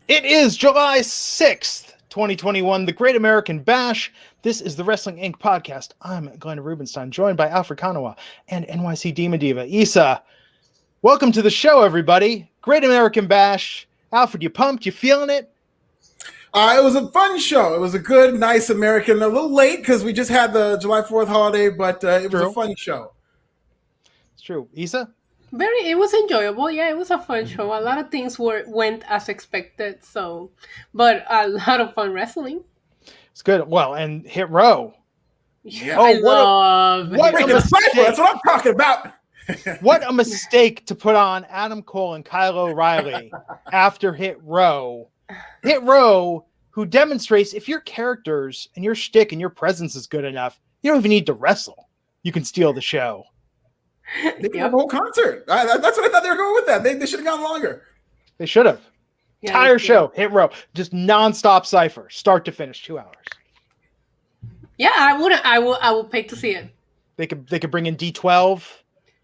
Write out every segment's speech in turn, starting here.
It is July 6th, 2021, the Great American Bash. This is the Wrestling Inc. podcast. I'm Glenn Rubenstein, joined by Alfred Konuwa and NYC Demon Diva, Issa. Welcome to the show, everybody. Great American Bash. Alfred, you pumped? You feeling it? It was a fun show. It was a good, nice American. A little late because we just had the July 4th holiday, but it was a fun show. It's true. Issa? It was enjoyable. Yeah, it was a fun show. A lot of things went as expected. But a lot of fun wrestling. It's good. Well, and Hit Row. Yeah, I love what that's what I'm talking about. What a mistake to put on Adam Cole and Kyle O'Reilly after Hit Row. Hit Row, who demonstrates if your characters and your shtick and your presence is good enough, you don't even need to wrestle. You can steal the show. They can have a whole concert. That's what I thought they were going with that. They should have gone longer. They should have. Yeah, entire show, Hit Row, just nonstop cipher, start to finish, 2 hours. Yeah, I would pay to see it. They could bring in D12.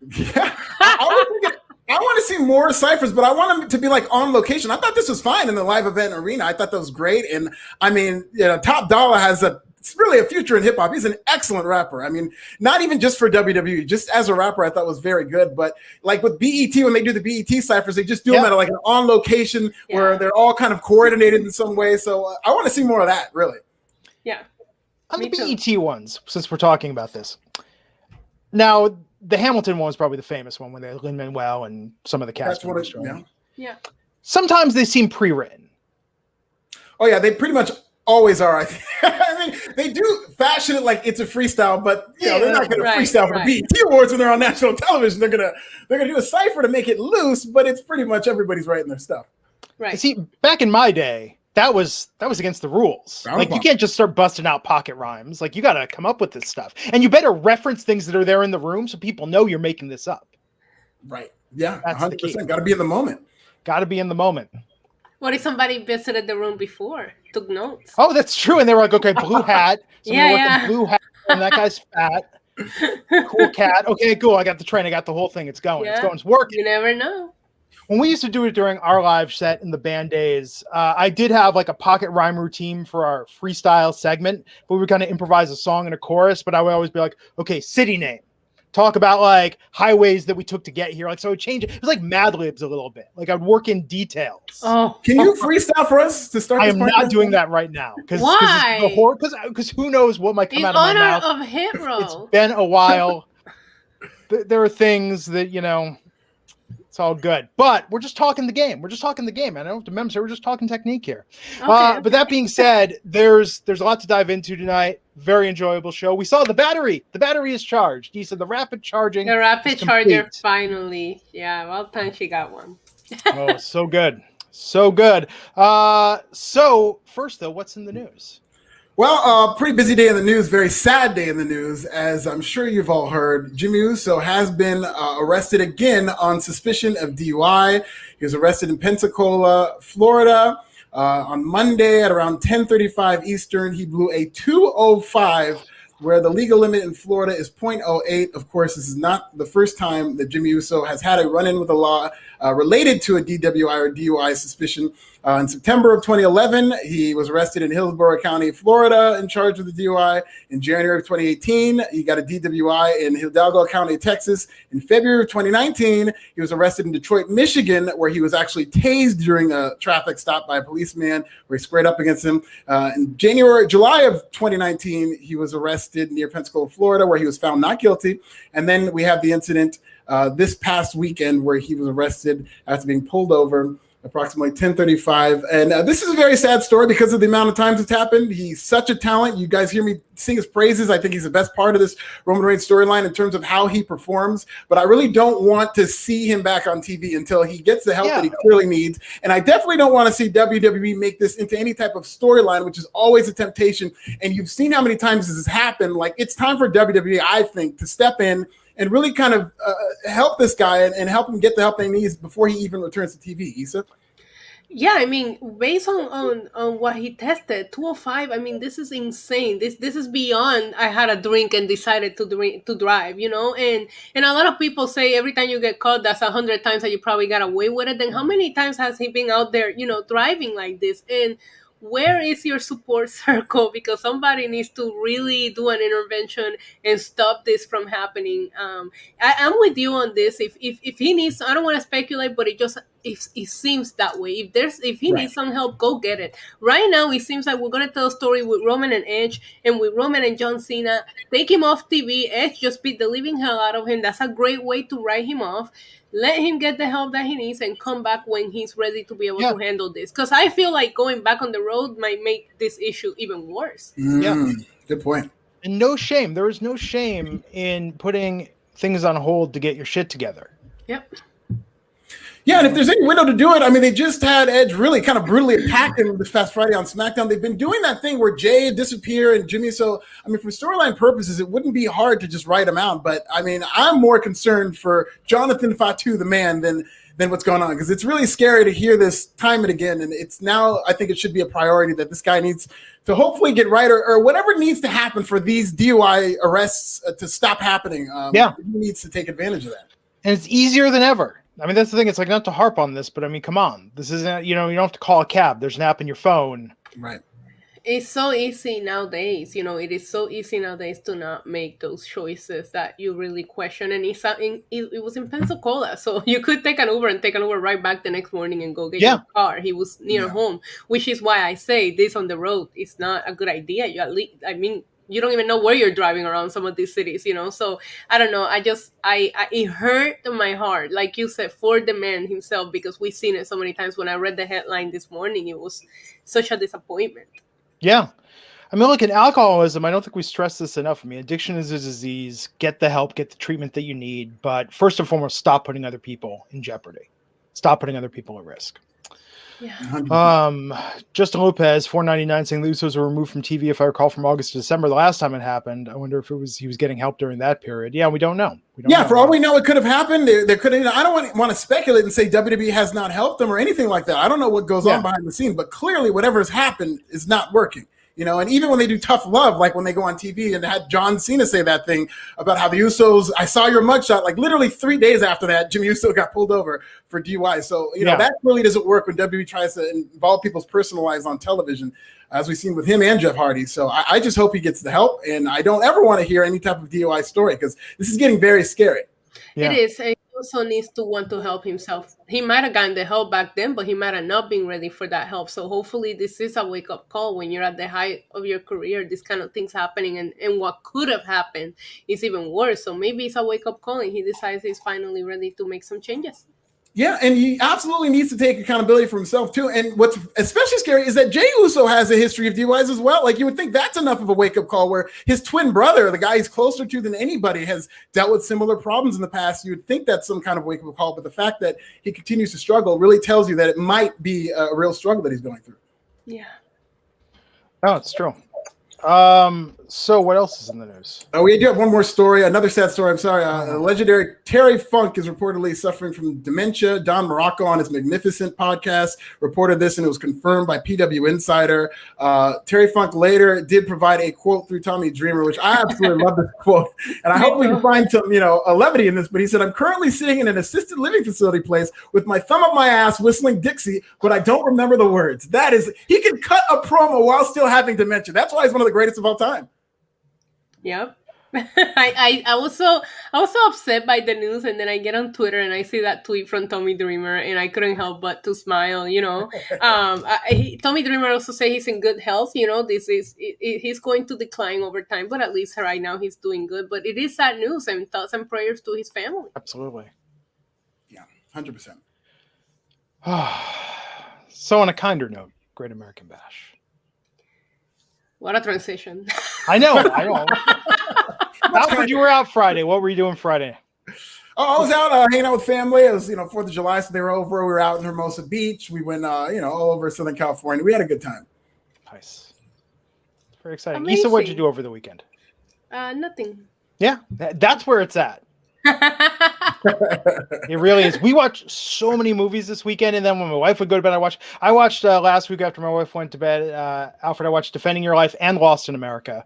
Yeah, I want to see more ciphers, but I want them to be like on location. I thought this was fine in the live event arena. I thought that was great, and I mean, Top Dollar has it's really a future in hip hop. He's an excellent rapper. I mean, not even just for WWE, just as a rapper, I thought was very good. But like with BET, when they do the BET ciphers, they just do them at like an on location where they're all kind of coordinated in some way. So I want to see more of that, really. Yeah. On the BET ones, since we're talking about this. Now, the Hamilton one was probably the famous one when they had Lin-Manuel and some of the cast. Yeah. Sometimes they seem pre-written. Oh, yeah, they pretty much always are. I think. I mean, they do fashion it like it's a freestyle, but they're not going to freestyle for the BET Awards when they're on national television. They're gonna do a cipher to make it loose, but it's pretty much everybody's writing their stuff. Right. See, back in my day, that was against the rules. Like you can't just start busting out pocket rhymes. Like you got to come up with this stuff, and you better reference things that are there in the room so people know you're making this up. Right. Yeah. 100%. Got to be in the moment. Got to be in the moment. What if somebody visited the room before, took notes? Oh, that's true. And they were like, okay, blue hat. Blue hat. And that guy's fat. Cool cat. Okay, cool. I got the train. I got the whole thing. It's going. Yeah. It's going. It's working. You never know. When we used to do it during our live set in the band days, I did have like a pocket rhyme routine for our freestyle segment, but we would kind of improvise a song and a chorus. But I would always be like, okay, city name. Talk about like highways that we took to get here. Like, so I would change it. It was like Mad Libs a little bit. Like I'd work in details. Oh, can you freestyle for us to start? I am not doing that right now. Why? Because who knows what might come out of my mouth. In honor of Hit Row. It's been a while. There are things that, it's all good. But we're just talking the game. I don't have to memorize. We're just talking technique here. Okay. But that being said, there's a lot to dive into tonight. Very enjoyable show. We saw the battery. The battery is charged. You said the rapid charging. The rapid charger finally. Yeah, well done. She got one. Oh, so good. So good. So first though, what's in the news? Well, pretty busy day in the news, very sad day in the news, as I'm sure you've all heard. Jimmy Uso has been arrested again on suspicion of DUI. He was arrested in Pensacola, Florida, on Monday at around 10:35 Eastern. He blew a 2:05, where the legal limit in Florida is 0.08. Of course, this is not the first time that Jimmy Uso has had a run-in with the law related to a DWI or DUI suspicion. In September of 2011, he was arrested in Hillsborough County, Florida, in charge of the DUI. In January of 2018, he got a DWI in Hidalgo County, Texas. In February of 2019, he was arrested in Detroit, Michigan, where he was actually tased during a traffic stop by a policeman, where he squared up against him. In July of 2019, he was arrested near Pensacola, Florida, where he was found not guilty. And then we have the incident this past weekend where he was arrested after being pulled over approximately 10:35. And this is a very sad story because of the amount of times it's happened. He's such a talent. You guys hear me sing his praises. I think he's the best part of this Roman Reigns storyline in terms of how he performs. But I really don't want to see him back on TV until he gets the help that he clearly needs. And I definitely don't want to see WWE make this into any type of storyline, which is always a temptation. And you've seen how many times this has happened. Like, it's time for WWE, I think, to step in and really kind of help this guy and help him get the help he needs before he even returns to TV. Issa? Yeah, I mean, based on what he tested, 205. I mean, this is insane. This is beyond. I had a drink and decided to drive. And a lot of people say every time you get caught, that's 100 times that you probably got away with it. Then how many times has he been out there, driving like this? And where is your support circle? Because somebody needs to really do an intervention and stop this from happening. I'm with you on this. If he needs, I don't want to speculate, but it seems that way. If he needs some help, go get it. Right now, it seems like we're gonna tell a story with Roman and Edge, and with Roman and John Cena. Take him off TV. Edge just beat the living hell out of him. That's a great way to write him off. Let him get the help that he needs and come back when he's ready to be able to handle this. Because I feel like going back on the road might make this issue even worse. Good point. And no shame. There is no shame in putting things on hold to get your shit together. Yep. Yeah, and if there's any window to do it, I mean, they just had Edge really kind of brutally attack him this past Friday on SmackDown. They've been doing that thing where Jay disappear and Jimmy. So, I mean, for storyline purposes, it wouldn't be hard to just write him out. But, I mean, I'm more concerned for Jonathan Fatu, the man, than what's going on. Because it's really scary to hear this time and again. And it's now, I think it should be a priority that this guy needs to hopefully get right or whatever needs to happen for these DUI arrests to stop happening. He needs to take advantage of that. And it's easier than ever. I mean, that's the thing. It's like, not to harp on this, but I mean, come on. This isn't, you don't have to call a cab. There's an app in your phone. Right. It's so easy nowadays. It is so easy nowadays to not make those choices that you really question. And it was in Pensacola. So you could take an Uber right back the next morning and go get your car. He was near home, which is why I say this on the road is not a good idea. You don't even know where you're driving around some of these cities, So I don't know. It hurt my heart, like you said, for the man himself, because we've seen it so many times. When I read the headline this morning, it was such a disappointment. Yeah. I mean, look, in alcoholism, I don't think we stress this enough. I mean, addiction is a disease. Get the help, get the treatment that you need. But first and foremost, stop putting other people in jeopardy. Stop putting other people at risk. Yeah. Justin Lopez, $4.99, saying the Usos were removed from TV, if I recall, from August to December the last time it happened. I wonder if he was getting help during that period. Yeah, we don't know. For all we know, it could have happened. There could have. I don't want to speculate and say WWE has not helped them or anything like that. I don't know what goes on behind the scenes, but clearly whatever has happened is not working. And even when they do tough love, like when they go on TV and they had John Cena say that thing about how the Usos, I saw your mugshot, like literally 3 days after that, Jimmy Uso got pulled over for DUI. So, that really doesn't work when WWE tries to involve people's personal lives on television, as we've seen with him and Jeff Hardy. So I just hope he gets the help. And I don't ever want to hear any type of DUI story because this is getting very scary. Yeah. It is. He also needs to want to help himself. He might have gotten the help back then, but he might have not been ready for that help. So hopefully this is a wake-up call when you're at the height of your career, this kind of things happening, and what could have happened is even worse. So maybe it's a wake-up call and he decides he's finally ready to make some changes. Yeah, and he absolutely needs to take accountability for himself, too. And what's especially scary is that Jey Uso has a history of DUIs as well. Like, you would think that's enough of a wake-up call where his twin brother, the guy he's closer to than anybody, has dealt with similar problems in the past. You would think that's some kind of wake-up call, but the fact that he continues to struggle really tells you that it might be a real struggle that he's going through. Yeah. Oh, it's true. So what else is in the news? We do have one more story, another sad story. I'm sorry. Legendary Terry Funk is reportedly suffering from dementia. Don Morocco on his Magnificent podcast reported this, and it was confirmed by PW Insider. Terry Funk later did provide a quote through Tommy Dreamer, which I absolutely love this quote. And I hope we can find some, a levity in this. But he said, "I'm currently sitting in an assisted living facility place with my thumb up my ass whistling Dixie, but I don't remember the words." That is, he can cut a promo while still having dementia. That's why he's one of the greatest of all time. Yep. I was so upset by the news, and then I get on Twitter and I see that tweet from Tommy Dreamer, and I couldn't help but to smile. Tommy Dreamer also say he's in good health. He's going to decline over time, but at least right now he's doing good. But it is sad news, and thoughts and prayers to his family. Absolutely. Yeah, 100%. So on a kinder note, Great American Bash. What a transition. I know. Alfred, you were out Friday. What were you doing Friday? Oh, I was out hanging out with family. It was, 4th of July, so they were over. We were out in Hermosa Beach. We went, all over Southern California. We had a good time. Nice. Very exciting. Amazing. Issa, what'd you do over the weekend? Nothing. Yeah, that's where it's at. It really is. We watched so many movies this weekend, and then when my wife would go to bed, I watched last week after my wife went to bed, Alfred, I watched Defending Your Life and Lost in America.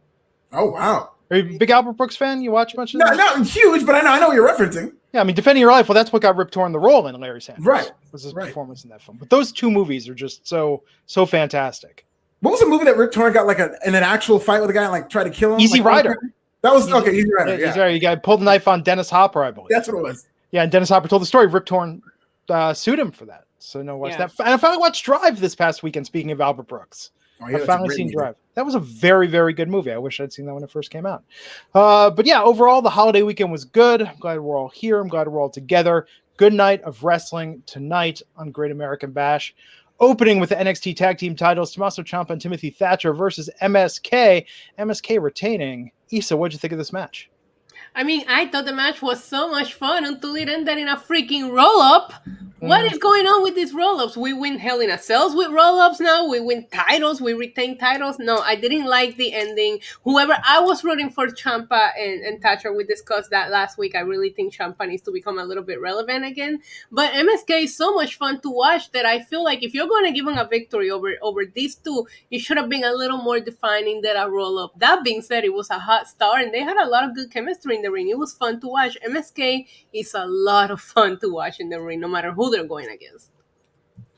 Oh, wow. Are you a big Albert Brooks fan? You watch much of No, that? not huge, but I know what you're referencing. Yeah, I mean, Defending Your Life, well, that's what got Rip Torn the role in Larry Sanders. Right. Was his performance in that film. But those two movies are just so fantastic. What was the movie that Rip Torn got like in an actual fight with a guy and like tried to kill him? Easy like, Rider. That was okay. Easy Rider. Yeah. Easy Rider. You got pulled the knife on Dennis Hopper, I believe. That's what it was. Yeah, and Dennis Hopper told the story. Rip Torn sued him for that. So watch that. And I finally watched Drive this past weekend. Speaking of Albert Brooks, I've finally seen Drive. That was a very, very good movie. I wish I'd seen that when it first came out. But yeah, overall, the holiday weekend was good. I'm glad we're all here. I'm glad we're all together. Good night of wrestling tonight on Great American Bash. Opening with the NXT Tag Team titles, Tommaso Ciampa and Timothy Thatcher versus MSK. MSK retaining. Issa, what'd you think of this match? I mean, I thought the match was so much fun until it ended in a freaking roll-up. What is going on with these roll-ups? We win Hell in a Cells with roll-ups now. We win titles. We retain titles. No, I didn't like the ending. Whoever I was rooting for, Ciampa and Thatcher, we discussed that last week. I really think Ciampa needs to become a little bit relevant again. But MSK is so much fun to watch that I feel like if you're going to give him a victory over these two, it should have been a little more defining than a roll-up. That being said, it was a hot start, and they had a lot of good chemistry in the ring. It was fun to watch. MSK is a lot of fun to watch in the ring, no matter who they're going against.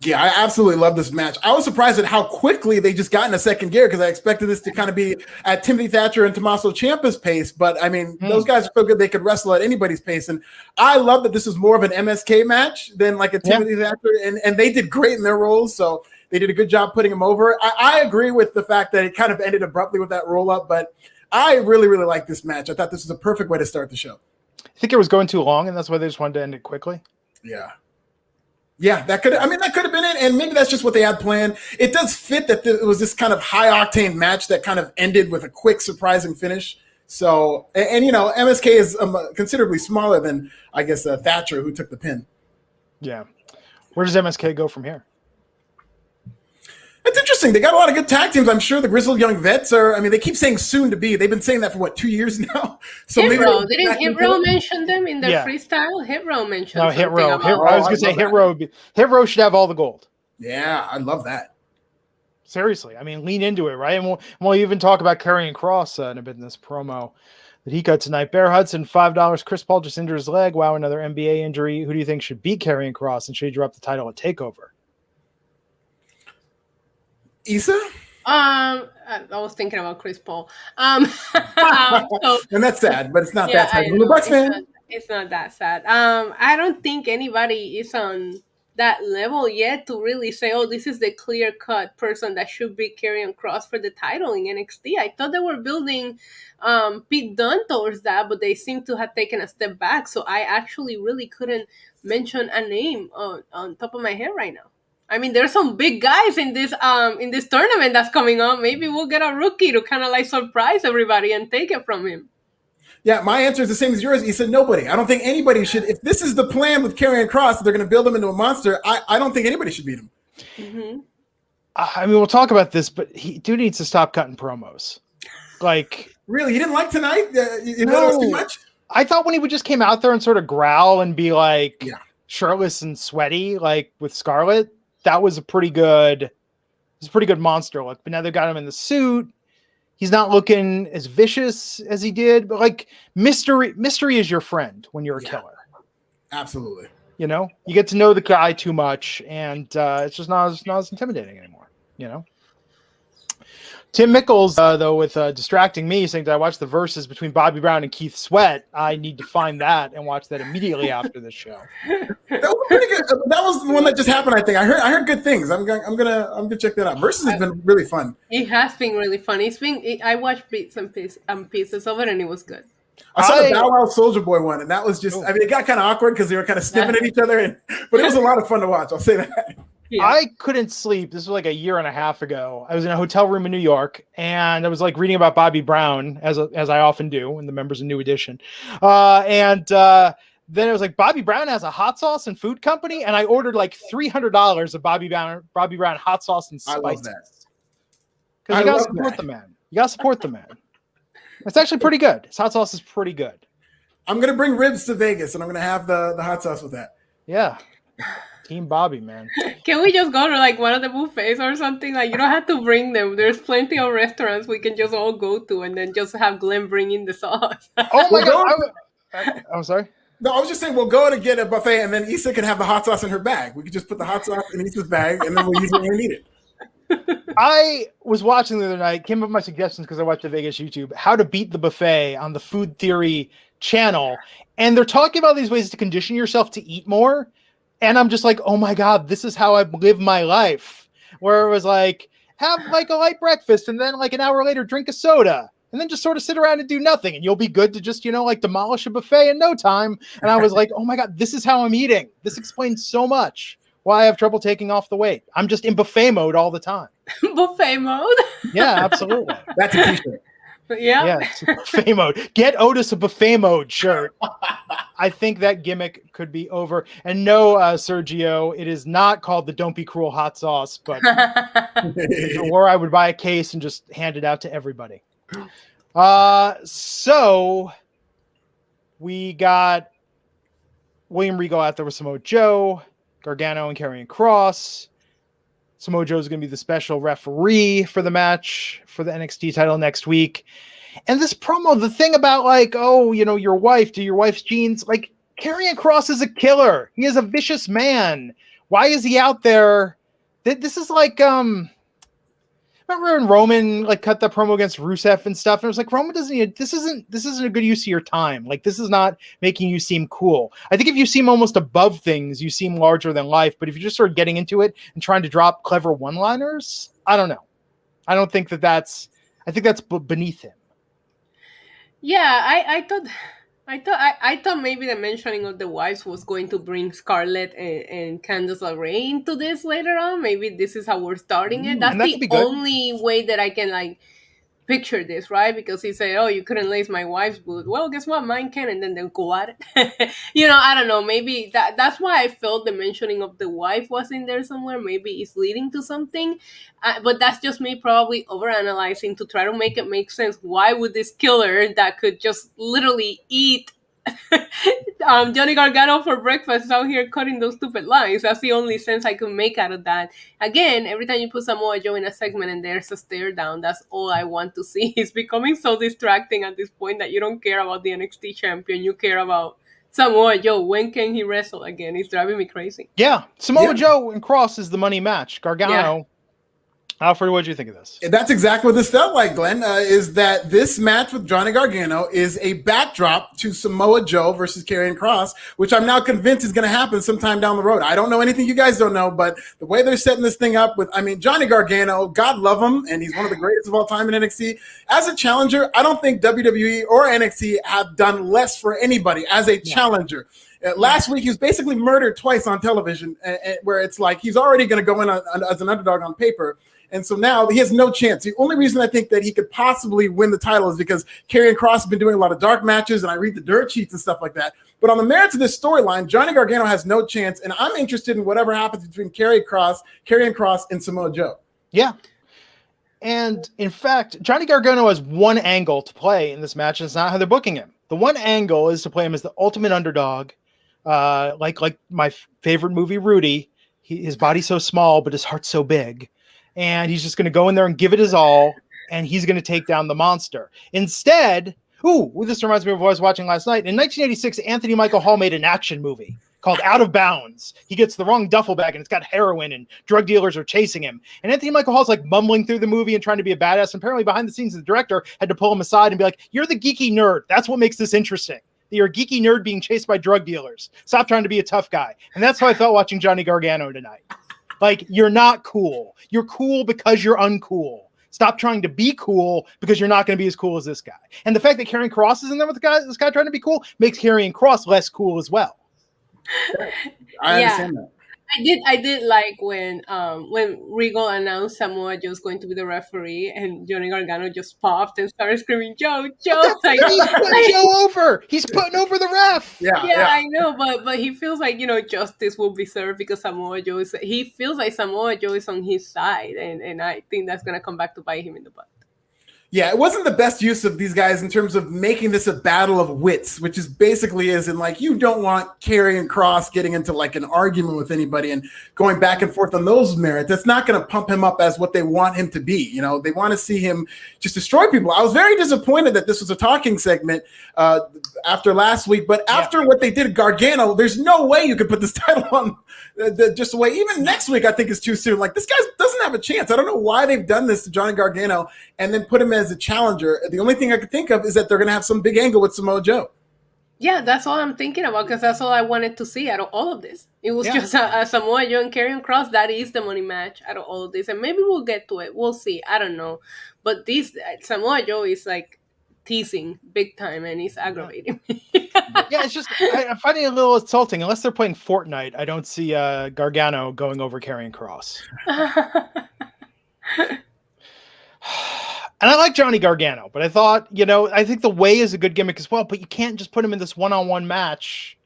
Yeah, I absolutely love this match. I was surprised at how quickly they just got in a second gear because I expected this to kind of be at Timothy Thatcher and Tommaso Ciampa's pace. But I mean, those guys are so good they could wrestle at anybody's pace. And I love that this is more of an MSK match than like a Timothy Thatcher. And they did great in their roles. So they did a good job putting him over. I agree with the fact that it kind of ended abruptly with that roll up, but I really, really like this match. I thought this was a perfect way to start the show. I think it was going too long, and that's why they just wanted to end it quickly. Yeah, that could have been it, and maybe that's just what they had planned. It does fit that it was this kind of high-octane match that kind of ended with a quick, surprising finish. So, and you know, MSK is considerably smaller than, I guess, Thatcher, who took the pin. Yeah. Where does MSK go from here? It's interesting. They got a lot of good tag teams. I'm sure the Grizzled Young Vets are. I mean, they keep saying soon to be. They've been saying that for 2 years now. So Hit Row. Didn't Hit Row mention them in their freestyle? Hit Row mentioned. No, Hit Row. I was going to say Hit Row. Hit Row should have all the gold. Yeah, I love that. Seriously, I mean, lean into it, right? And we'll even talk about Karrion Kross in a bit in this promo that he cut tonight. Bear Hudson, $5. Chris Paul just injured his leg. Wow, another NBA injury. Who do you think should beat Karrion Kross, and should he drop the title at TakeOver? Issa? I was thinking about Chris Paul. And that's sad, but it's not that sad. It's not that sad. I don't think anybody is on that level yet to really say, oh, this is the clear-cut person that should be Karrion Kross for the title in NXT. I thought they were building Pete Dunne towards that, but they seem to have taken a step back. So I actually really couldn't mention a name on top of my head right now. I mean, there's some big guys in this tournament that's coming up. Maybe we'll get a rookie to kind of like surprise everybody and take it from him. Yeah, my answer is the same as yours. He said nobody. I don't think anybody should. If this is the plan with Karrion Kross, they're going to build him into a monster. I don't think anybody should beat him. Mm-hmm. I mean, we'll talk about this, but he needs to stop cutting promos. Like, really, you didn't like tonight? You no, thought it was too much? I thought when he would just came out there and sort of growl and be like shirtless and sweaty, like with Scarlett, that was a pretty good monster look. But now they've got him in the suit. He's not looking as vicious as he did, but like mystery is your friend when you're a killer. Absolutely. You know, you get to know the guy too much, and it's just not as intimidating anymore. You know. Tim Mickles, though, with distracting me, saying that I watched the verses between Bobby Brown and Keith Sweat. I need to find that and watch that immediately after this show. That was pretty good. That was the one that just happened. I think I heard good things. I'm gonna check that out. Versus has been really fun. It has been really fun. I watched bits and pieces of it, and it was good. I saw the Bow Wow Soldier Boy one, and that was just. I mean, it got kind of awkward because they were kind of sniffing at each other, but it was a lot of fun to watch. I'll say that. Yeah. I couldn't sleep. This was like a year and a half ago. I was in a hotel room in New York, and I was like reading about Bobby Brown, as I often do, in the members of New Edition. Then it was like, Bobby Brown has a hot sauce and food company, and I ordered like $300 of Bobby Brown hot sauce and spices. I love that. Because you gotta support the man. You gotta support the man. It's actually pretty good. His hot sauce is pretty good. I'm going to bring ribs to Vegas, and I'm going to have the hot sauce with that. Yeah. Team Bobby, man. Can we just go to like one of the buffets or something? Like you don't have to bring them. There's plenty of restaurants we can just all go to, and then just have Glenn bring in the sauce. Oh my God. I'm sorry. No, I was just saying we'll go to get a buffet, and then Issa can have the hot sauce in her bag. We could just put the hot sauce in Issa's bag, and then we'll use it when we need it. I was watching the other night, came up with my suggestions because I watched the Vegas YouTube, how to beat the buffet on the Food Theory channel. And they're talking about these ways to condition yourself to eat more. And I'm just like, oh my God, this is how I live my life. Where it was like, have like a light breakfast and then like an hour later, drink a soda. And then just sort of sit around and do nothing. And you'll be good to just, like demolish a buffet in no time. And I was like, oh my God, this is how I'm eating. This explains so much why I have trouble taking off the weight. I'm just in buffet mode all the time. Buffet mode? Yeah, absolutely. That's a t-shirt. Yeah. Yeah, buffet mode. Get Otis a buffet mode shirt. I think that gimmick could be over. And no, Sergio, it is not called the Don't Be Cruel hot sauce, but or I would buy a case and just hand it out to everybody. So we got William Regal out there with Samoa Joe, Gargano and Karrion Kross. Samoa Joe is going to be the special referee for the match for the NXT title next week. And this promo, the thing about like, oh, your wife, do your wife's genes, like Karrion Kross is a killer. He is a vicious man. Why is he out there? This is like, remember when Roman like cut that promo against Rusev and stuff? And it was like, Roman doesn't need, this isn't a good use of your time. Like, this is not making you seem cool. I think if you seem almost above things, you seem larger than life. But if you're just sort of getting into it and trying to drop clever one-liners, I don't know. I don't think I think that's beneath him. Yeah, I thought maybe the mentioning of the wives was going to bring Scarlett and Candice LeRae into this later on. Maybe this is how we're starting it. That's the only way that I can like picture this, right? Because he said, oh, you couldn't lace my wife's boot. Well, guess what? Mine can. And then they'll go at it. I don't know. Maybe that's why I felt the mentioning of the wife was in there somewhere. Maybe it's leading to something. But that's just me probably overanalyzing to try to make it make sense. Why would this killer that could just literally eat Johnny Gargano for breakfast is out here cutting those stupid lines? That's the only sense I could make out of that. Again, every time you put Samoa Joe in a segment and there's a stare down, that's all I want to see. It's becoming so distracting at this point that you don't care about the NXT champion. You care about Samoa Joe. When can he wrestle again? It's driving me crazy. Yeah. Samoa Joe and Kross is the money match. Gargano. Yeah. Alfred, what did you think of this? That's exactly what this felt like, Glenn, is that this match with Johnny Gargano is a backdrop to Samoa Joe versus Karrion Kross, which I'm now convinced is going to happen sometime down the road. I don't know anything you guys don't know, but the way they're setting this thing up with, Johnny Gargano, God love him, and he's one of the greatest of all time in NXT. As a challenger, I don't think WWE or NXT have done less for anybody as a challenger. Last week, he was basically murdered twice on television, where it's like he's already going to go in as an underdog on paper. And so now he has no chance. The only reason I think that he could possibly win the title is because Karrion Kross has been doing a lot of dark matches, and I read the dirt sheets and stuff like that. But on the merits of this storyline, Johnny Gargano has no chance, and I'm interested in whatever happens between Karrion Kross, and Samoa Joe. Yeah. And in fact, Johnny Gargano has one angle to play in this match, and it's not how they're booking him. The one angle is to play him as the ultimate underdog, like my favorite movie, Rudy. His body's so small, but his heart's so big. And he's just going to go in there and give it his all, and he's going to take down the monster. Instead, this reminds me of what I was watching last night. In 1986, Anthony Michael Hall made an action movie called Out of Bounds. He gets the wrong duffel bag, and it's got heroin, and drug dealers are chasing him. And Anthony Michael Hall's like mumbling through the movie and trying to be a badass. And apparently behind the scenes, the director had to pull him aside and be like, you're the geeky nerd. That's what makes this interesting. You're a geeky nerd being chased by drug dealers. Stop trying to be a tough guy. And that's how I felt watching Johnny Gargano tonight. Like, you're not cool. You're cool because you're uncool. Stop trying to be cool because you're not going to be as cool as this guy. And the fact that Karrion Kross is in there with this guy trying to be cool makes Karrion Kross less cool as well. I understand that. I did like when Regal announced Samoa Joe was going to be the referee, and Johnny Gargano just popped and started screaming, Joe. Like, he's putting Joe over. He's putting over the ref. Yeah, I know, but he feels like, justice will be served because Samoa Joe he feels like Samoa Joe is on his side, and I think that's gonna come back to bite him in the butt. Yeah, it wasn't the best use of these guys in terms of making this a battle of wits, which is basically is in like you don't want Karrion Kross getting into like an argument with anybody and going back and forth on those merits. That's not going to pump him up as what they want him to be. You know, they want to see him just destroy people. I was very disappointed that this was a talking segment after last week, but after what they did at Gargano, there's no way you could put this title on just the way. Even next week, I think is too soon. Like this guy doesn't have a chance. I don't know why they've done this to Johnny Gargano and then put him as a challenger. The only thing I could think of is that they're going to have some big angle with Samoa Joe. Yeah, that's all I'm thinking about because that's all I wanted to see out of all of this. It was just a Samoa Joe and Karrion Kross. That is the money match out of all of this. And maybe we'll get to it. We'll see. I don't know. But this Samoa Joe is like teasing big time and it's aggravating me. Yeah, it's just, I'm finding it a little insulting. Unless they're playing Fortnite, I don't see Gargano going over Karrion Kross. And I like Johnny Gargano, but I thought, I think the way is a good gimmick as well, but you can't just put him in this one-on-one match.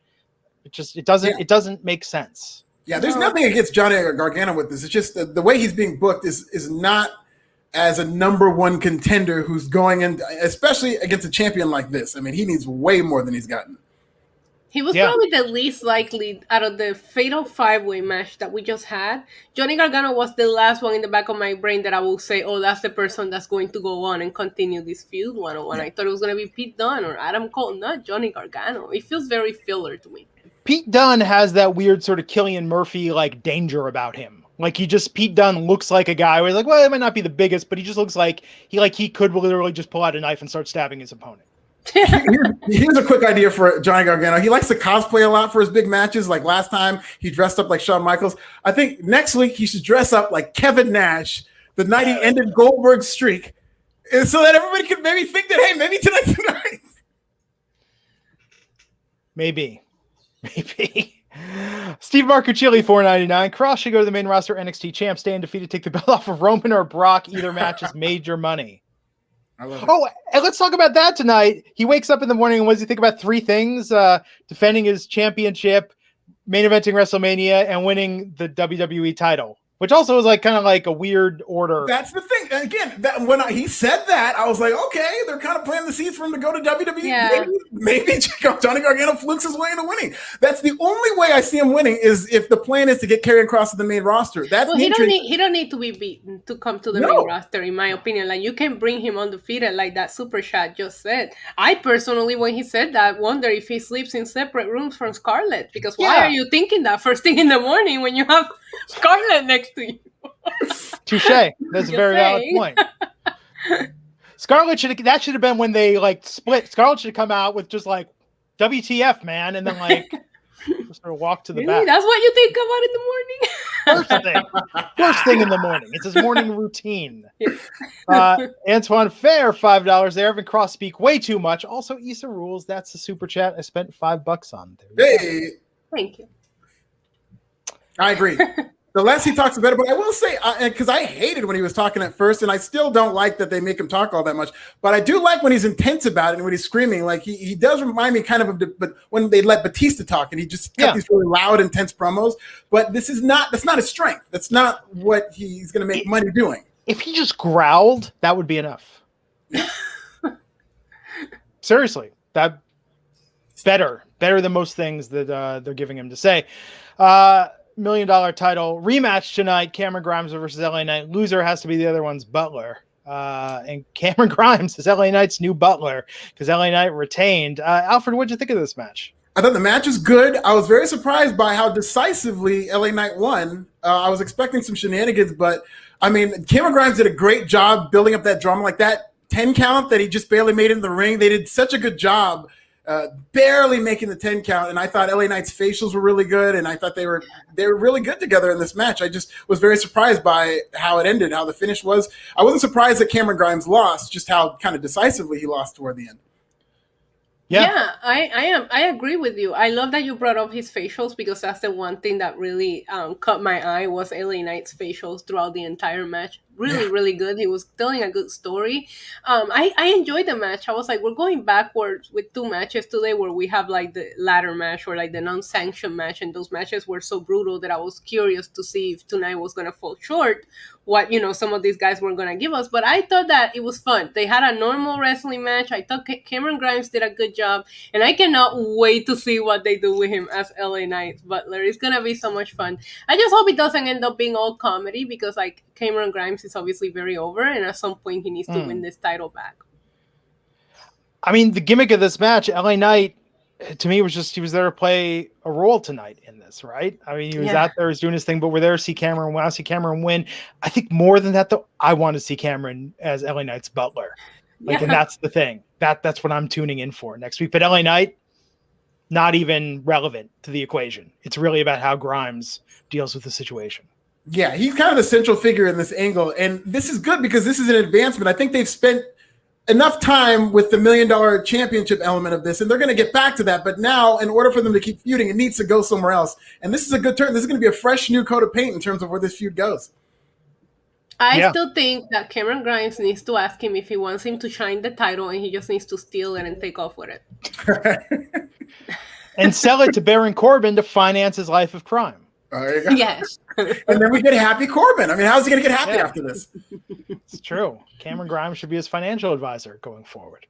It doesn't make sense. Yeah, there's nothing against Johnny Gargano with this. It's just the way he's being booked is not as a number one contender who's going in, especially against a champion like this. I mean, he needs way more than he's gotten. He was probably the least likely out of the fatal 5-way match that we just had. Johnny Gargano was the last one in the back of my brain that I will say, oh, that's the person that's going to go on and continue this feud one-on-one. I thought it was going to be Pete Dunne or Adam Cole, not Johnny Gargano. It feels very filler to me. Pete Dunne has that weird sort of Cillian Murphy like danger about him. Like Pete Dunne looks like a guy where he's like, well, it might not be the biggest, but he just looks like he could literally just pull out a knife and start stabbing his opponent. Here's a quick idea for Johnny Gargano. He likes to cosplay a lot for his big matches. Like last time, he dressed up like Shawn Michaels. I think next week he should dress up like Kevin Nash the night he ended Goldberg's streak, and so that everybody could maybe think that, hey, maybe tonight's the night. Maybe. Steve Marcucci, $4.99. Kross should go to the main roster NXT champ, stay undefeated, take the belt off of Roman or Brock. Either match is major money. I love it. Oh, and let's talk about that tonight. He wakes up in the morning and what does he think about? 3 things: defending his championship, main eventing WrestleMania, and winning the WWE title. Which also is kind of like a weird order. That's the thing. Again, when he said that, I was like, okay, they're kind of planting the seeds for him to go to WWE. Yeah. Maybe Johnny Gargano flukes his way into winning. That's the only way I see him winning is if the plan is to get Karrion Kross to the main roster. He don't need to be beaten to come to the main roster, in my opinion. Like you can bring him undefeated, like that super chat just said. I personally, when he said that, wonder if he sleeps in separate rooms from Scarlett. Because why are you thinking that first thing in the morning when you have Scarlett next to you? Touche. That's a very valid point. Scarlett should have been when they split. Scarlett should have come out with just WTF, man, and then just sort of walk to the back. That's what you think about in the morning? First thing in the morning. It's his morning routine. Antoine Fair, $5 there. Evan Kross speak way too much. Also, Issa rules. That's the super chat I spent $5 on. Hey, thank you. I agree. The less he talks, the better. But I will say, because I hated when he was talking at first, and I still don't like that they make him talk all that much. But I do like when he's intense about it and when he's screaming. Like he does remind me kind of but when they let Batista talk and he just kept these really loud, intense promos. But that's not his strength. That's not what he's going to make money doing. If he just growled, that would be enough. Seriously, that better than most things that they're giving him to say. $1 million title rematch tonight. Cameron Grimes versus LA Knight. Loser has to be the other one's Butler. And Cameron Grimes is LA Knight's new Butler because LA Knight retained. Alfred, what'd you think of this match? I thought the match was good. I was very surprised by how decisively LA Knight won. I was expecting some shenanigans, but I mean, Cameron Grimes did a great job building up that drama. Like that 10 count that he just barely made in the ring. They did such a good job barely making the 10 count, and I thought LA Knight's facials were really good, and I thought they were really good together in this match. I just was very surprised by how it ended, how the finish was. I wasn't surprised that Cameron Grimes lost, just how kind of decisively he lost toward the end. Yeah, I am. I agree with you. I love that you brought up his facials because that's the one thing that really caught my eye was LA Knight's facials throughout the entire match. really, really good. He was telling a good story. I enjoyed the match. I was like, we're going backwards with 2 matches today where we have like the ladder match or like the non-sanctioned match, and those matches were so brutal that I was curious to see if tonight was going to fall short what, some of these guys were going to give us. But I thought that it was fun. They had a normal wrestling match. I thought Cameron Grimes did a good job, and I cannot wait to see what they do with him as LA Knight's Butler. It's going to be so much fun. I just hope it doesn't end up being all comedy, because like Cameron Grimes is obviously very over, and at some point he needs to win this title back. I mean, the gimmick of this match, LA Knight, to me, was just he was there to play a role tonight in this, right? I mean, he was out there, he was doing his thing, but we're there to see Cameron. We want to see Cameron win. I think more than that, though, I want to see Cameron as LA Knight's Butler. And that's the thing. That's what I'm tuning in for next week. But LA Knight, not even relevant to the equation. It's really about how Grimes deals with the situation. Yeah, he's kind of the central figure in this angle. And this is good because this is an advancement. I think they've spent enough time with the $1 million championship element of this, and they're going to get back to that. But now, in order for them to keep feuding, it needs to go somewhere else. And this is a good turn. This is going to be a fresh new coat of paint in terms of where this feud goes. I still think that Cameron Grimes needs to ask him if he wants him to shine the title, and he just needs to steal it and take off with it. And sell it to Baron Corbin to finance his life of crime. There you go. Yes. And then we get happy Corbin. I mean, how's he going to get happy after this? It's true. Cameron Grimes should be his financial advisor going forward.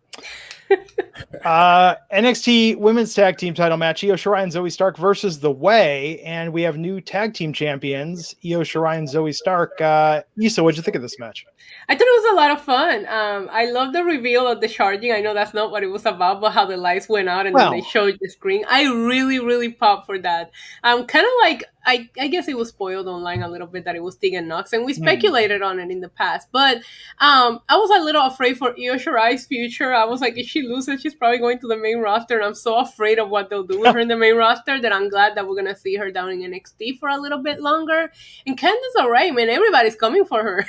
NXT women's tag team title match, Io Shirai and Zoe Stark versus The Way, and we have new tag team champions, Io Shirai and Zoe Stark. Issa, what'd you think of this match? I thought it was a lot of fun. I love the reveal of the charging. I know that's not what it was about, but how the lights went out and then they showed the screen. I really, really popped for that. Kind of like, I guess it was spoiled online a little bit that it was Tegan Nox, and we speculated on it in the past. But I was a little afraid for Io Shirai's future. I was like, if she loses, she's probably going to the main roster, and I'm so afraid of what they'll do with her in the main roster that I'm glad that we're going to see her down in NXT for a little bit longer. And Candice LeRae, man, everybody's coming for her.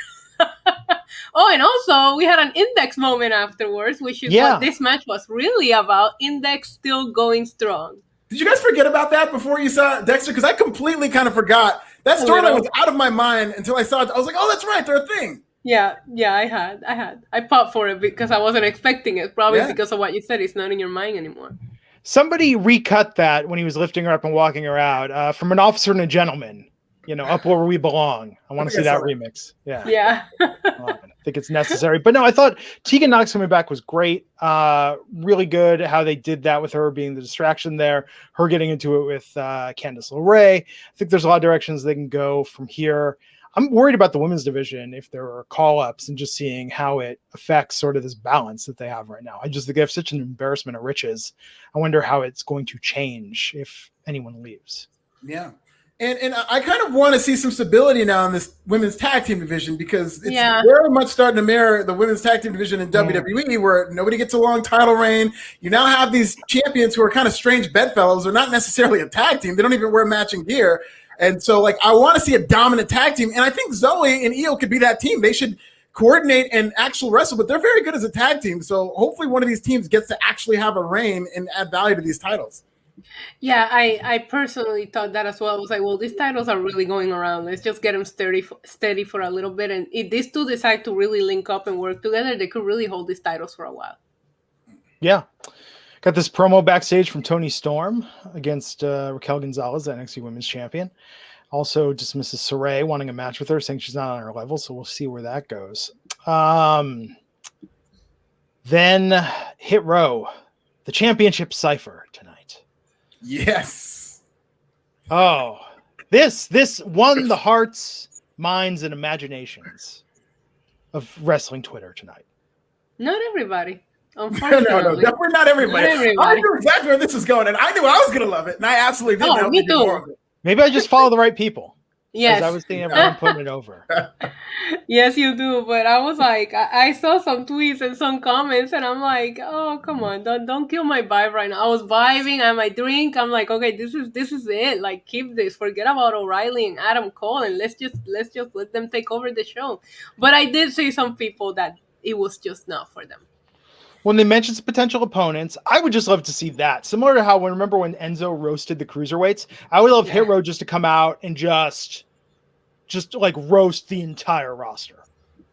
Oh, and also we had an Index moment afterwards, which is what this match was really about. Index still going strong. Did you guys forget about that before you saw Dexter? Because I completely kind of forgot. That storyline was out of my mind until I saw it. I was like, oh, that's right, they're a thing. Yeah, I popped for it because I wasn't expecting it. Probably because of what you said. It's not in your mind anymore. Somebody recut that when he was lifting her up and walking her out from An Officer and a Gentleman. Up where we belong. I want to see that remix. Yeah. I think it's necessary. But no, I thought Tegan Nox coming back was great. Really good how they did that with her being the distraction there, her getting into it with Candice LeRae. I think there's a lot of directions they can go from here. I'm worried about the women's division if there are call-ups and just seeing how it affects sort of this balance that they have right now. I just think they have such an embarrassment of riches. I wonder how it's going to change if anyone leaves. Yeah. And I kind of want to see some stability now in this women's tag team division because it's very much starting to mirror the women's tag team division in WWE where nobody gets a long title reign. You now have these champions who are kind of strange bedfellows. They're not necessarily a tag team. They don't even wear matching gear. And so, I want to see a dominant tag team. And I think Zoe and Io could be that team. They should coordinate and actual wrestle, but they're very good as a tag team. So hopefully one of these teams gets to actually have a reign and add value to these titles. Yeah, I personally thought that as well. I was like, well, these titles are really going around. Let's just get them steady for a little bit. And if these two decide to really link up and work together, they could really hold these titles for a while. Yeah. Got this promo backstage from Toni Storm against Raquel Gonzalez, the NXT Women's Champion. Also dismisses Saray wanting a match with her, saying she's not on her level. So we'll see where that goes. Then Hit Row, the championship cipher tonight. Yes. Oh, this won the hearts, minds, and imaginations of wrestling Twitter tonight. Not everybody. Unfortunately. No, definitely not everybody. I knew exactly where this was going, and I knew I was going to love it, and I absolutely did. Oh, me too. Maybe I just follow the right people. Yes. I was thinking everyone putting it over. Yes, you do. But I was like, I saw some tweets and some comments, and I'm like, oh, come on, don't kill my vibe right now. I was vibing, I had my drink. I'm like, okay, this is it. Like, keep this. Forget about O'Reilly and Adam Cole, and let's just let them take over the show. But I did see some people that it was just not for them. When they mentioned potential opponents, I would just love to see that. Similar to how remember when Enzo roasted the cruiserweights? I would love Hit Row just to come out and just like roast the entire roster.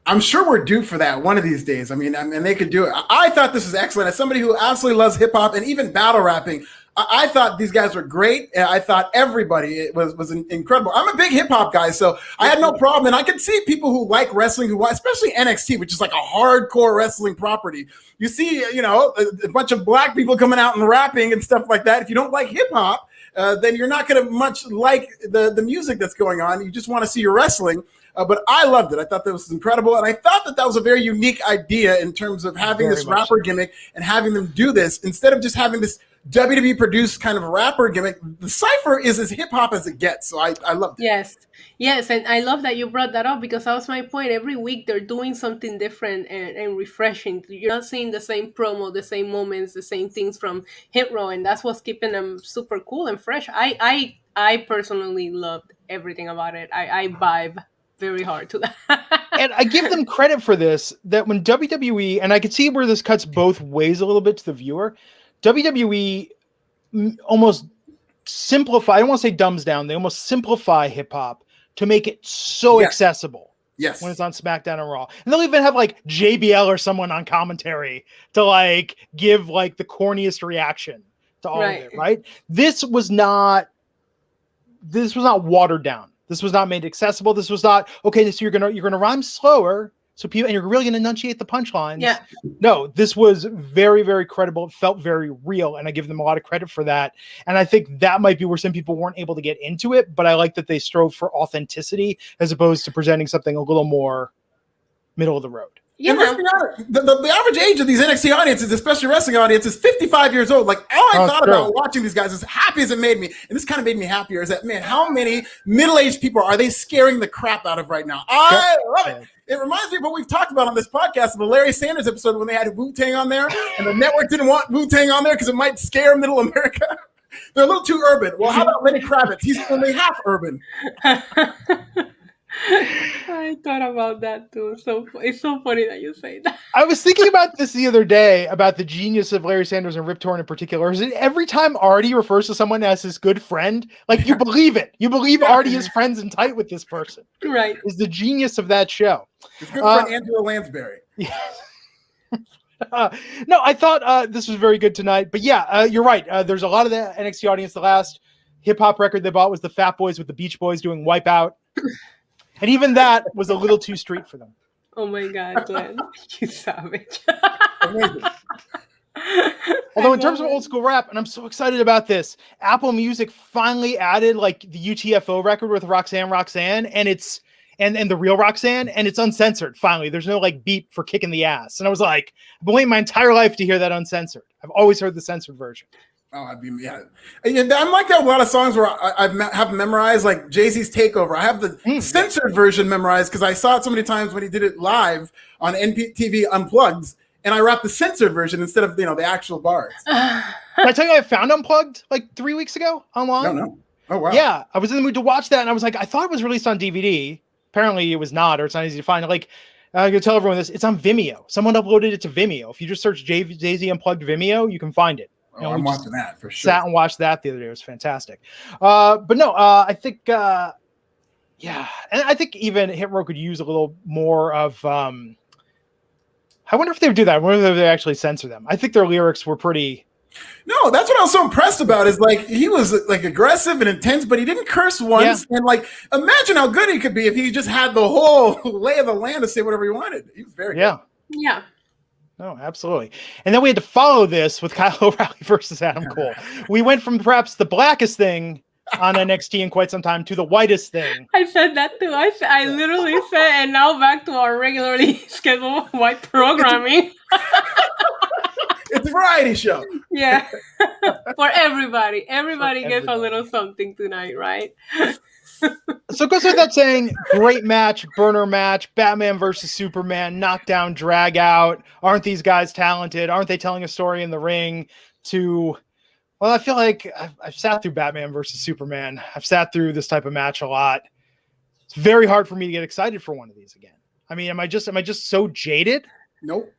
I'm sure we're due for that one of these days. I mean, they could do it. I thought this was excellent. As somebody who absolutely loves hip hop and even battle rapping, I thought these guys were great. I thought everybody was incredible. I'm a big hip hop guy, so I had no problem. And I could see people who like wrestling, especially NXT, which is like a hardcore wrestling property. You see, a bunch of black people coming out and rapping and stuff like that. If you don't like hip hop, then you're not going to much like the music that's going on. You just want to see your wrestling. But I loved it. I thought that was incredible. And I thought that was a very unique idea in terms of having this rapper gimmick and having them do this instead of just having this WWE produced kind of rapper gimmick. The Cypher is as hip hop as it gets. So I loved it. Yes. And I love that you brought that up because that was my point. Every week they're doing something different and refreshing. You're not seeing the same promo, the same moments, the same things from Hit Row. And that's what's keeping them super cool and fresh. I personally loved everything about it. I vibe very hard to that. And I give them credit for this, that when WWE, and I could see where this cuts both ways a little bit to the viewer, WWE almost simplify, I don't want to say dumbs down, they almost simplify hip hop to make it so accessible. Yes. When it's on SmackDown and Raw. And they'll even have like JBL or someone on commentary to like give like the corniest reaction to all of it, right? This was not watered down. This was not made accessible. This was not, okay, so you're gonna rhyme slower, so people, and you're really gonna enunciate the punchlines. Yeah. No, this was very, very credible. It felt very real, and I give them a lot of credit for that. And I think that might be where some people weren't able to get into it, but I like that they strove for authenticity as opposed to presenting something a little more middle of the road. And let's be honest, the average age of these NXT audiences, especially wrestling audiences, is 55 years old. Like, all I thought about watching these guys, as happy as it made me, and this kind of made me happier, is that, man, how many middle-aged people are they scaring the crap out of right now? I love it. It reminds me of what we've talked about on this podcast, the Larry Sanders episode when they had Wu-Tang on there, and the network didn't want Wu-Tang on there because it might scare middle America. They're a little too urban. Well, how about Lenny Kravitz? He's only half urban. I thought about that too. So it's so funny that you say that. I was thinking about this the other day about the genius of Larry Sanders and Rip Torn in particular. Is it every time Artie refers to someone as his good friend, like you believe it. You believe Artie is friends and tight with this person. Right. Is the genius of that show. His good friend Angela Lansbury. Yes. No, I thought this was very good tonight. But yeah, you're right. There's a lot of the NXT audience. The last hip hop record they bought was the Fat Boys with the Beach Boys doing Wipeout. And even that was a little too street for them. Oh my God, Glenn. You savage. Although in terms of old school rap, and I'm so excited about this, Apple Music finally added like the UTFO record with Roxanne, and it's and the real Roxanne, and it's uncensored. Finally, there's no like beep for kicking the ass. And I was like, I've been waiting my entire life to hear that uncensored. I've always heard the censored version. Oh, And I'm like that with a lot of songs where I have memorized, like Jay-Z's Takeover. I have the censored version memorized because I saw it so many times when he did it live on NPTV Unplugged, and I rapped the censored version instead of the actual bars. Can I tell you I found Unplugged like 3 weeks ago online? No. Oh, wow. Yeah, I was in the mood to watch that, and I was like, I thought it was released on DVD. Apparently it was not, or it's not easy to find. Like, I can tell everyone this, it's on Vimeo. Someone uploaded it to Vimeo. If you just search Jay-Z Unplugged Vimeo, you can find it. I'm watching that for sure. Sat and watched that the other day. It was fantastic. But no, I think, and I think even Hit Row could use a little more of, I wonder if they would do that. I wonder if they actually censor them. I think their lyrics were pretty. No, that's what I was so impressed about is like, he was like aggressive and intense, but he didn't curse once. Yeah. And like, imagine how good he could be if he just had the whole lay of the land to say whatever he wanted. He was very good. Yeah. Oh, absolutely. And then we had to follow this with Kyle O'Reilly versus Adam Cole. We went from perhaps the blackest thing on NXT in quite some time to the whitest thing. I said that too. I literally said, and now back to our regularly scheduled white programming. It's a variety show. Yeah. For everybody. Everybody gets a little something tonight, right? So it goes with that saying, great match, burner match, Batman versus Superman, knockdown, drag out. Aren't these guys talented? Aren't they telling a story in the ring? Well, I feel like I've sat through Batman versus Superman. I've sat through this type of match a lot. It's very hard for me to get excited for one of these again. I mean, am I just so jaded? Nope.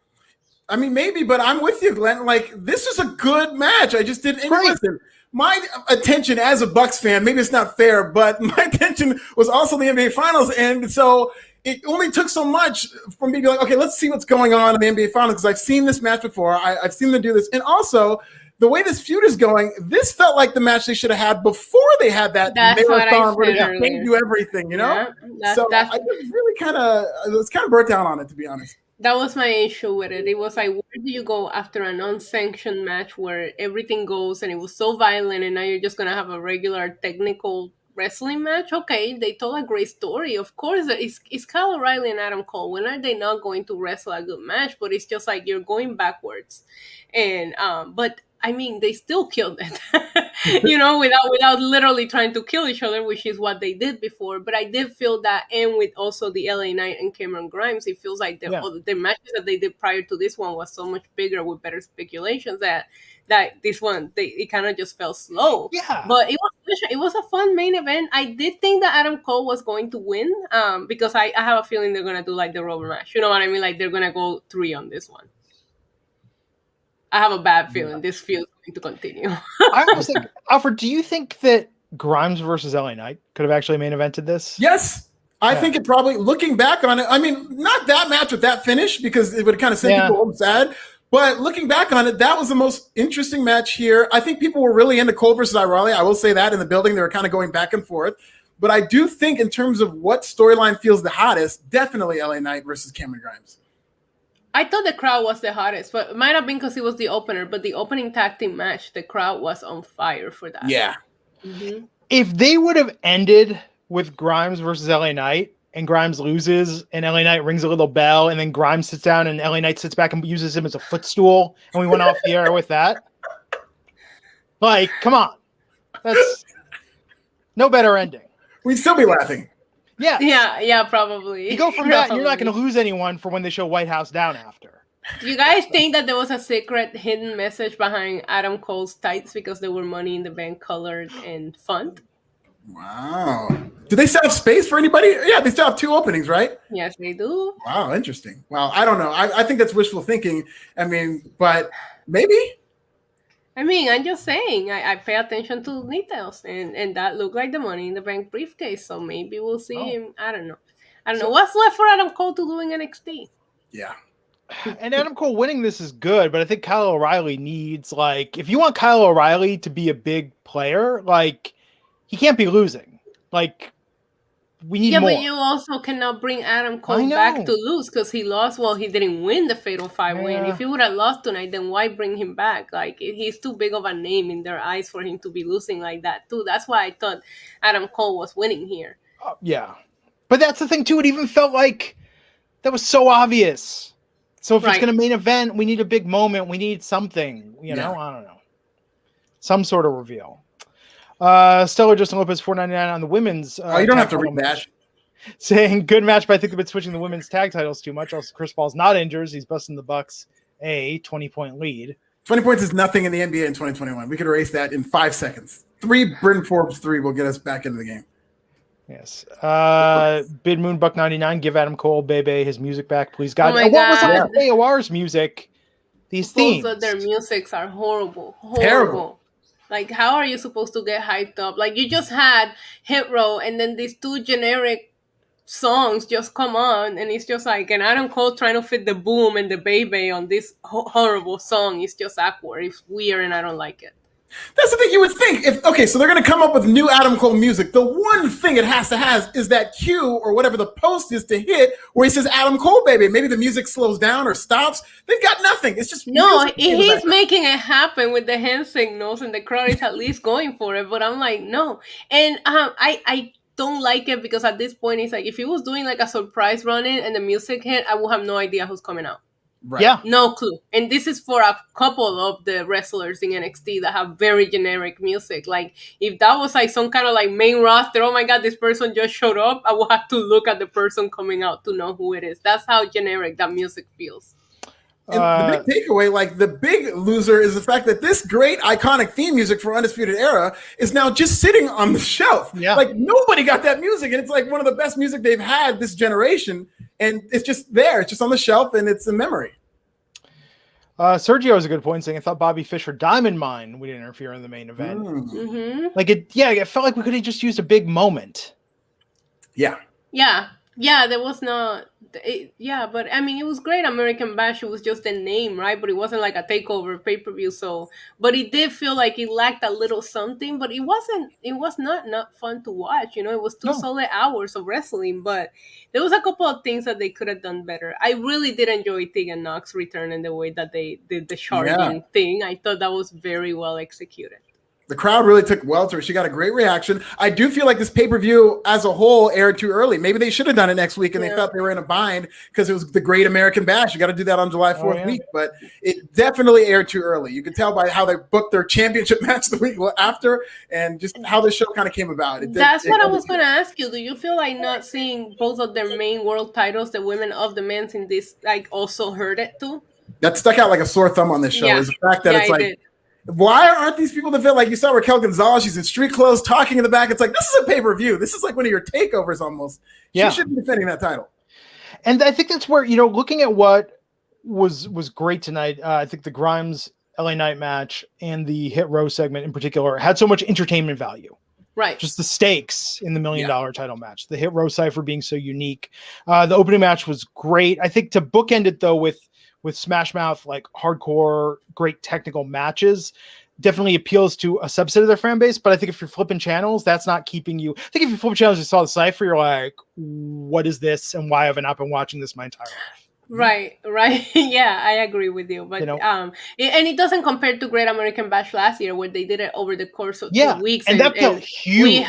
I mean, maybe, but I'm with you, Glenn. Like, this is a good match. I just didn't. Listen, my attention as a Bucks fan, maybe it's not fair, but my attention was also the NBA Finals, and so it only took so much for me to be like, okay, let's see what's going on in the NBA Finals, because I've seen this match before. I've seen them do this. And also, the way this feud is going, this felt like the match they should have had before they had that marathon where they can't do everything, you know? Yeah, I was really kind of burnt down on it, to be honest. That was my issue with it. It was like, where do you go after an unsanctioned match where everything goes and it was so violent, and now you're just going to have a regular technical wrestling match? Okay, they told a great story. Of course, it's Kyle O'Reilly and Adam Cole. When are they not going to wrestle a good match? But it's just like you're going backwards. And, but I mean, they still killed it, you know, without literally trying to kill each other, which is what they did before. But I did feel that, and with also the LA Knight and Cameron Grimes, it feels like the matches that they did prior to this one was so much bigger with better speculations that this one, it kind of just felt slow. Yeah. But it was a fun main event. I did think that Adam Cole was going to win because I have a feeling they're going to do like the rubber match. You know what I mean? Like they're going to go 3 on this one. I have a bad feeling this feud is going to continue. I almost think, Alfred, do you think that Grimes versus LA Knight could have actually main evented this? Yes. I think it probably, looking back on it, I mean, not that match with that finish, because it would kind of send people home sad. But looking back on it, that was the most interesting match here. I think people were really into Cole versus O'Reilly. I will say that in the building, they were kind of going back and forth. But I do think in terms of what storyline feels the hottest, definitely LA Knight versus Cameron Grimes. I thought the crowd was the hottest, but it might have been because it was the opener. But the opening tag team match, the crowd was on fire for that. Yeah. Mm-hmm. If they would have ended with Grimes versus LA Knight, and Grimes loses, and LA Knight rings a little bell, and then Grimes sits down, and LA Knight sits back and uses him as a footstool, and we went off the air with that. Like, come on. That's no better ending. We'd still be laughing. Yeah, probably. You go from that, you're not going to lose anyone for when they show White House Down after. Do you guys think that there was a secret hidden message behind Adam Cole's tights because they were Money in the Bank colored and font? Wow. Do they still have space for anybody? Yeah, they still have 2 openings, right? Yes, they do. Wow, interesting. Well, I don't know. I think that's wishful thinking. I mean, but maybe. I mean, I'm just saying, I pay attention to details, and that looked like the Money in the Bank briefcase, so maybe we'll see him. I don't know. What's left for Adam Cole to do in NXT. Yeah. And Adam Cole winning this is good, but I think Kyle O'Reilly needs, like, if you want Kyle O'Reilly to be a big player, like, he can't be losing. Like, we need more. Yeah, but you also cannot bring Adam Cole back to lose because he lost. Well, he didn't win the Fatal 5 win. If he would have lost tonight, then why bring him back? Like, he's too big of a name in their eyes for him to be losing like that, too. That's why I thought Adam Cole was winning here. Yeah. But that's the thing, too. It even felt like that was so obvious. So if it's going to main event, we need a big moment. We need something, you know? I don't know. Some sort of reveal. Stellar Justin Lopez, $4.99 on the women's. You don't have to read that. Saying good match, but I think they've been switching the women's tag titles too much. Also, Chris Paul's not injured. He's busting the Bucks a 20-point lead. 20 points is nothing in the NBA in 2021. We could erase that in 5 seconds. 3 Bryn Forbes 3 will get us back into the game. Yes. Bid Moonbuck 99. Give Adam Cole, Bebe, his music back, please, God. Oh my God. What was up with AOR's music? These themes. Both of their musics are horrible. Terrible. Like, how are you supposed to get hyped up? Like, you just had Hit Row, and then these 2 generic songs just come on, and it's just like, and Adam Cole trying to fit the boom and the baby on this horrible song. It's just awkward. It's weird, and I don't like it. That's the thing you would think. So they're going to come up with new Adam Cole music. The one thing it has to have is that cue or whatever the post is to hit where he says Adam Cole, baby. Maybe the music slows down or stops. They've got nothing. It's just he's making it happen with the hand signals, and the crowd is at least going for it. But I'm like, no. And I don't like it because at this point, it's like if he was doing like a surprise run-in and the music hit, I would have no idea who's coming out. Right. Yeah. No clue. And this is for a couple of the wrestlers in NXT that have very generic music. Like, if that was like some kind of like main roster, oh my God, this person just showed up, I will have to look at the person coming out to know who it is. That's how generic that music feels. And the big takeaway, like the big loser, is the fact that this great iconic theme music for Undisputed Era is now just sitting on the shelf. Yeah. Like nobody got that music, and it's like one of the best music they've had this generation. And it's just there. It's just on the shelf, and it's a memory. Sergio has a good point, saying I thought Bobby Fischer Diamond Mine would interfere in the main event. Mm-hmm. Like it felt like we could have just used a big moment. Yeah. Yeah. Yeah, there was not. Yeah, but I mean, it was great. American Bash. It was just a name, right? But it wasn't like a takeover pay per view. So, but it did feel like it lacked a little something. But it wasn't. It was not fun to watch. You know, it was two No. solid hours of wrestling. But there was a couple of things that they could have done better. I really did enjoy Tegan Knox returning the way that they did the Yeah. charging thing. I thought that was very well executed. The crowd really took well to her. She got a great reaction. I do feel like this pay-per-view as a whole aired too early. Maybe they should have done it next week, and they felt they were in a bind because it was the Great American Bash. You got to do that on July 4th week, but it definitely aired too early. You could tell by how they booked their championship match the week after, and just how the show kind of came about. That's what I was going to ask you. Do you feel like not seeing both of their main world titles, the women of the men's, in this, like, also hurt it too? That stuck out like a sore thumb on this show is the fact that it's like, did. Why aren't these people that feel like you saw Raquel Gonzalez? She's in street clothes talking in the back. It's like, this is a pay-per-view. This is like one of your takeovers almost. She should be defending that title. And I think that's where, looking at what was great tonight, I think the Grimes LA Knight match and the Hit Row segment in particular had so much entertainment value. Right. Just the stakes in the $1 million title match. The Hit Row Cypher being so unique. The opening match was great. I think to bookend it, though, with Smash Mouth, like hardcore, great technical matches, definitely appeals to a subset of their fan base. But I think if you're flipping channels, that's not keeping you. I think if you flip channels, you saw the Cypher, you're like, what is this? And why have I not been watching this my entire life? Right. Yeah, I agree with you. But and it doesn't compare to Great American Bash last year, where they did it over the course of 2 weeks. And that felt huge.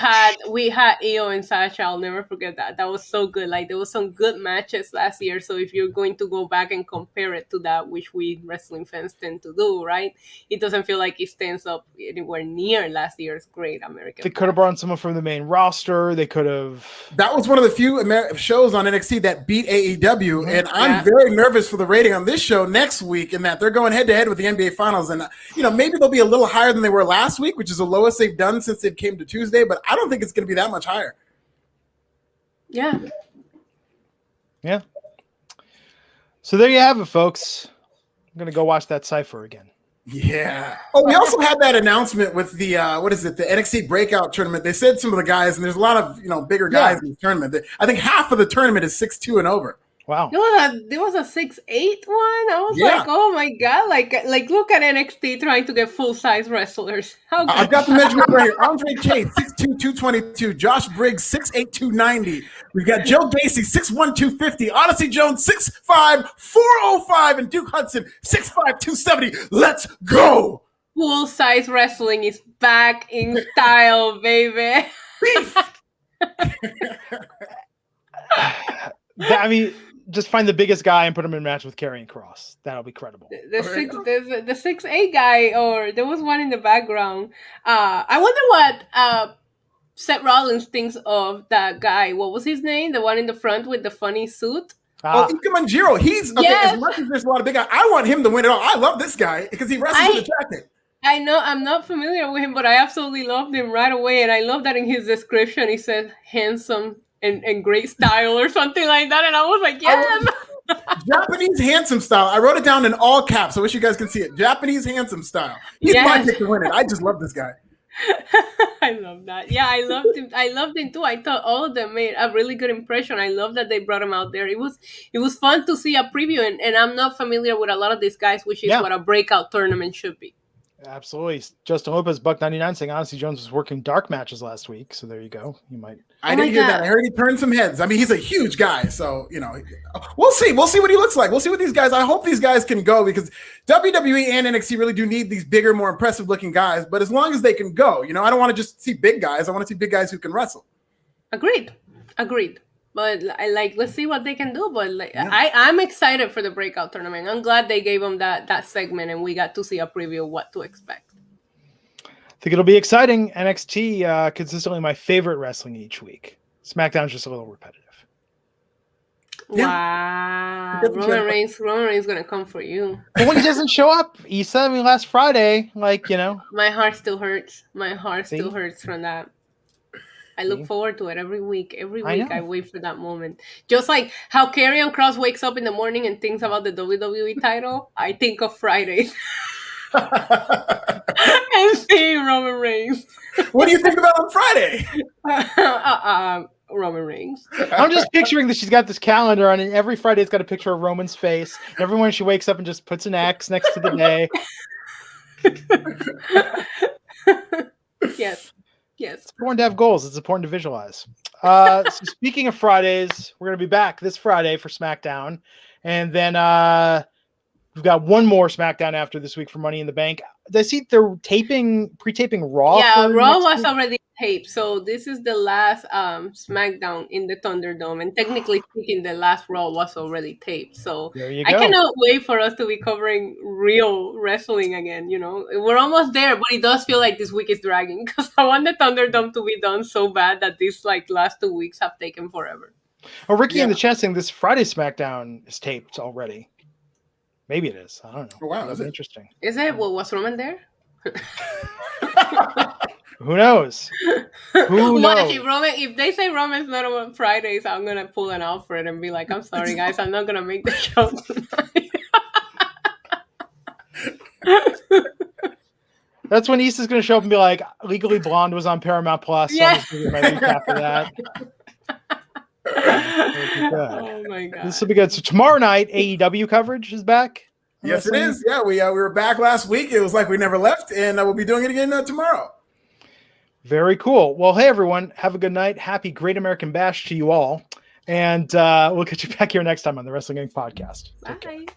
We had Io and Sasha. I'll never forget that. That was so good. Like, there was some good matches last year. So if you're going to go back and compare it to that, which we wrestling fans tend to do, right? It doesn't feel like it stands up anywhere near last year's Great American. They could have brought someone from the main roster. They could have. That was one of the few shows on NXT that beat AEW, and I'm very nervous for the rating on this show next week, in that they're going head to head with the NBA Finals, and maybe they'll be a little higher than they were last week, which is the lowest they've done since they came to Tuesday. But I don't think it's going to be that much higher. Yeah. So there you have it, folks. I'm going to go watch that Cypher again. Yeah. Oh, we also had that announcement with the the NXT Breakout tournament. They said some of the guys, and there's a lot of bigger guys in the tournament. I think half of the tournament is 6'2" and over. Wow. There was a 6'8" one. I was like, oh my god! Like look at NXT trying to get full-size wrestlers. I've got the measurement right here. Andre Chase, 6'2", 222. Josh Briggs, 6'8", 290. We've got Joe Gacy, 6'1", 250. Odyssey Jones, 6'5", 405. And Duke Hudson, 6'5", 270. Let's go! Full-size wrestling is back in style, baby. I mean, just find the biggest guy and put him in a match with Karrion Kross. That'll be credible. The 6'8" guy, or there was one in the background. I wonder what Seth Rollins thinks of that guy. What was his name? The one in the front with the funny suit? Ika Manjiro. He's okay. As much as there's a lot of big guys, I want him to win it all. I love this guy because he wrestles with attractive. I know I'm not familiar with him, but I absolutely loved him right away. And I love that in his description he said handsome and great style or something like that. And I was like, yes. Japanese handsome style. I wrote it down in all caps. I wish you guys can see it. Japanese handsome style. He's my pick to win it. I just love this guy. I love that. Yeah, I loved him. I loved him too. I thought all of them made a really good impression. I love that they brought him out there. It was fun to see a preview, and I'm not familiar with a lot of these guys, which is what a breakout tournament should be. Absolutely. Justin Lopez, Buck99, saying Odyssey Jones was working dark matches last week. So there you go. You might. I didn't hear that. I heard he turned some heads. I mean, he's a huge guy. So, we'll see. We'll see what he looks like. We'll see what these guys, I hope these guys can go, because WWE and NXT really do need these bigger, more impressive looking guys. But as long as they can go, I don't want to just see big guys. I want to see big guys who can wrestle. Agreed. But let's see what they can do. But I'm excited for the breakout tournament. I'm glad they gave them that segment, and we got to see a preview of what to expect. I think it'll be exciting. NXT, consistently my favorite wrestling each week. SmackDown's just a little repetitive. Wow. Roman Reigns gonna come for you. But when he doesn't show up, Issa, last Friday, my heart still hurts. Still hurts from that. I look forward to it every week. Every week I wait for that moment. Just like how Karrion Kross wakes up in the morning and thinks about the WWE title, I think of Fridays. And seeing Roman Reigns. What do you think about on Friday? Roman Reigns. I'm just picturing that she's got this calendar on, and every Friday it's got a picture of Roman's face. Every morning she wakes up and just puts an X next to the day. Yes. It's important to have goals. It's important to visualize. So speaking of Fridays, we're going to be back this Friday for SmackDown. And then we've got one more SmackDown after this week for Money in the Bank. I see they're pre-taping Raw. Yeah, Raw was week. already taped. So this is the last SmackDown in the Thunderdome. And technically speaking, the last Raw was already taped. So There you I go. cannot wait for us to be covering real wrestling again. You know, we're almost there, but it does feel like this week is dragging because I want the Thunderdome to be done so bad that these like last 2 weeks have taken forever. Oh, Ricky in the chat saying this Friday SmackDown is taped already. Maybe it is. I don't know. Oh, wow, That's interesting. Is it? Well, was Roman there? Who knows? Who knows? If they say Roman's not on Fridays, I'm gonna pull an Alfred and be like, "I'm sorry, guys, I'm not gonna make the show tonight." That's when Issa's gonna show up and be like, "Legally Blonde was on Paramount Plus." So Yeah. I'm just gonna get my recap for that. Oh my god, This will be good. So tomorrow night, AEW coverage is back. Yes, it is. Yeah, we were back last week. It was like we never left, and we'll be doing it again tomorrow. Very cool. Well, hey everyone, have a good night. Happy Great American Bash to you all, and we'll get you back here next time on the Wrestling Inc. podcast. bye.